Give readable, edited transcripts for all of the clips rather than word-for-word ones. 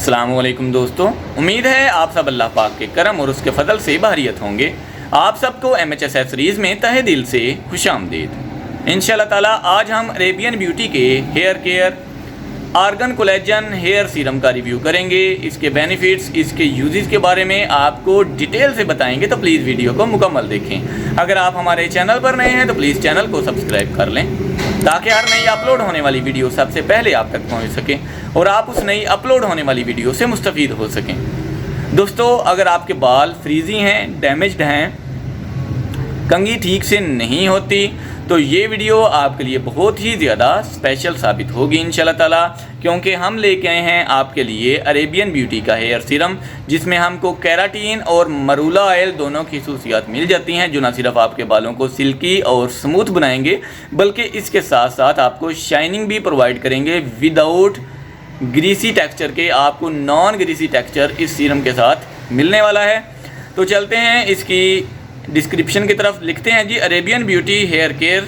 अस्सलाम वालेकुम दोस्तों, उम्मीद है आप सब अल्लाह पाक के करम और उसके फजल से बहरियत होंगे। आप सबको MH एक्सेसरीज़ में तहे दिल से खुशामदीद। इंशाअल्लाह ताला आज हम अरेबियन ब्यूटी के hair care argan collagen hair serum का रिव्यू करेंगे। इसके बेनिफिट्स, इसके यूजेस के बारे में आपको डिटेल से बताएंगे, तो प्लीज़ वीडियो को मुकम्मल देखें। अगर आप हमारे चैनल पर नए हैं तो प्लीज़ चैनल को सब्सक्राइब कर लें ताकि हर नई अपलोड होने वाली वीडियो सबसे पहले आप तक पहुंच सके और आप उस नई अपलोड होने वाली वीडियो से मुस्तफ़ीद हो सकें। दोस्तों, अगर आपके बाल फ्रीजी हैं, डैमेज्ड हैं, कंघी ठीक से नहीं होती, तो ये वीडियो आपके लिए बहुत ही ज़्यादा स्पेशल साबित होगी इंशाल्लाह ताला, क्योंकि हम लेके आए हैं आपके लिए अरेबियन ब्यूटी का हेयर सीरम, जिसमें हमको केराटिन और मरूला ऑयल दोनों की खसूसियात मिल जाती हैं, जो ना सिर्फ आपके बालों को सिल्की और स्मूथ बनाएंगे बल्कि इसके साथ साथ आपको शाइनिंग भी प्रोवाइड करेंगे विदाउट ग्रीसी टेक्सचर के। आपको नॉन ग्रीसी टेक्सचर इस सीरम के साथ मिलने वाला है। तो चलते हैं इसकी डिस्क्रिप्शन की तरफ। लिखते हैं जी, Arabian Beauty hair care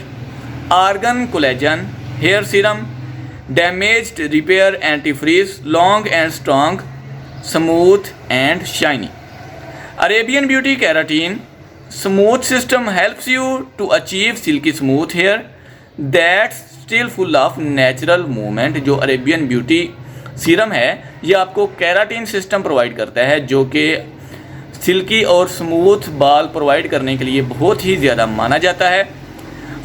argan collagen hair serum, damaged repair anti frizz, long and strong, smooth and shiny. Arabian Beauty keratin smooth system helps you to achieve silky smooth hair that's still full of natural movement. जो Arabian Beauty serum है, ये आपको keratin system provide करता है, जो कि silkie और smooth बाल प्रोवाइड करने के लिए बहुत ही ज़्यादा माना जाता है।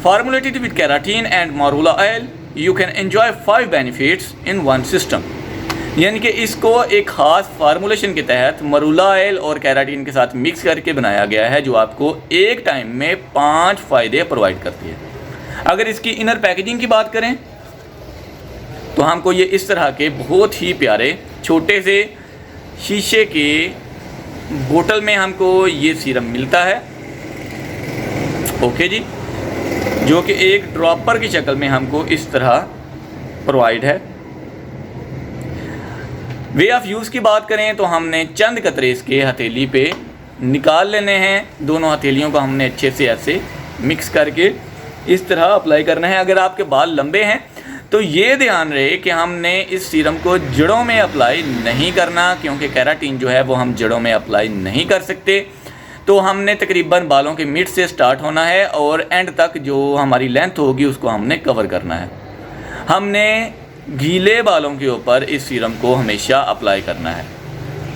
Formulated with keratin and मरूला oil, you can enjoy 5 benefits in one system. यानी कि इसको एक ख़ास फार्मूलेशन के तहत मरूला ऑयल और केराटिन के साथ मिक्स करके बनाया गया है, जो आपको एक टाइम में 5 फ़ायदे प्रोवाइड करती है। अगर इसकी इनर पैकेजिंग की बात करें तो हमको ये इस तरह के बहुत ही प्यारे छोटे से शीशे के बोतल में हमको ये सीरम मिलता है। ओके जी, जो कि एक ड्रॉपर की शक्ल में हमको इस तरह प्रोवाइड है। वे ऑफ यूज़ की बात करें तो हमने चंद कतरे इसके हथेली पे निकाल लेने हैं। दोनों हथेलियों को हमने अच्छे से ऐसे मिक्स करके इस तरह अप्लाई करना है। अगर आपके बाल लंबे हैं तो ये ध्यान रहे कि हमने इस सीरम को जड़ों में अप्लाई नहीं करना, क्योंकि केराटिन जो है वो हम जड़ों में अप्लाई नहीं कर सकते। तो हमने तकरीबन बालों के मिड से स्टार्ट होना है और एंड तक जो हमारी लेंथ होगी उसको हमने कवर करना है। हमने गीले बालों के ऊपर इस सीरम को हमेशा अप्लाई करना है।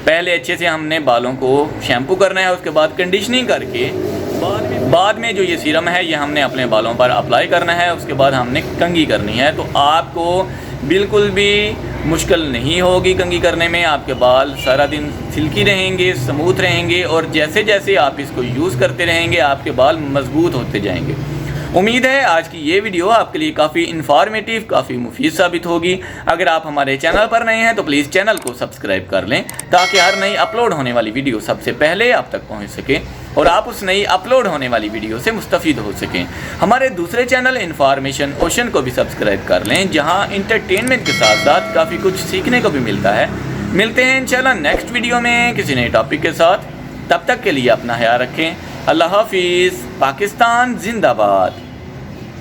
पहले अच्छे से हमने बालों को शैम्पू करना है, उसके बाद कंडीशनिंग करके बाद में जो ये सीरम है ये हमने अपने बालों पर अप्लाई करना है। उसके बाद हमने कंघी करनी है, तो आपको बिल्कुल भी मुश्किल नहीं होगी कंघी करने में। आपके बाल सारा दिन सिल्की रहेंगे, स्मूथ रहेंगे और जैसे जैसे आप इसको यूज़ करते रहेंगे आपके बाल मजबूत होते जाएंगे। उम्मीद है आज की ये वीडियो आपके लिए काफ़ी इन्फॉर्मेटिव, काफ़ी मुफीद साबित होगी। अगर आप हमारे चैनल पर नए हैं तो प्लीज़ चैनल को सब्सक्राइब कर लें ताकि हर नई अपलोड होने वाली वीडियो सबसे पहले आप तक पहुंच सके और आप उस नई अपलोड होने वाली वीडियो से मुस्तफ़ीद हो सकें। हमारे दूसरे चैनल इन्फॉर्मेशन ओशन को भी सब्सक्राइब कर लें, जहाँ इंटरटेनमेंट के साथ साथ काफ़ी कुछ सीखने को भी मिलता है। मिलते हैं इंशाल्लाह नेक्स्ट वीडियो में किसी नए टॉपिक के साथ। तब तक के लिए अपना ख्याल रखें। अल्लाह हाफिज़। पाकिस्तान जिंदाबाद।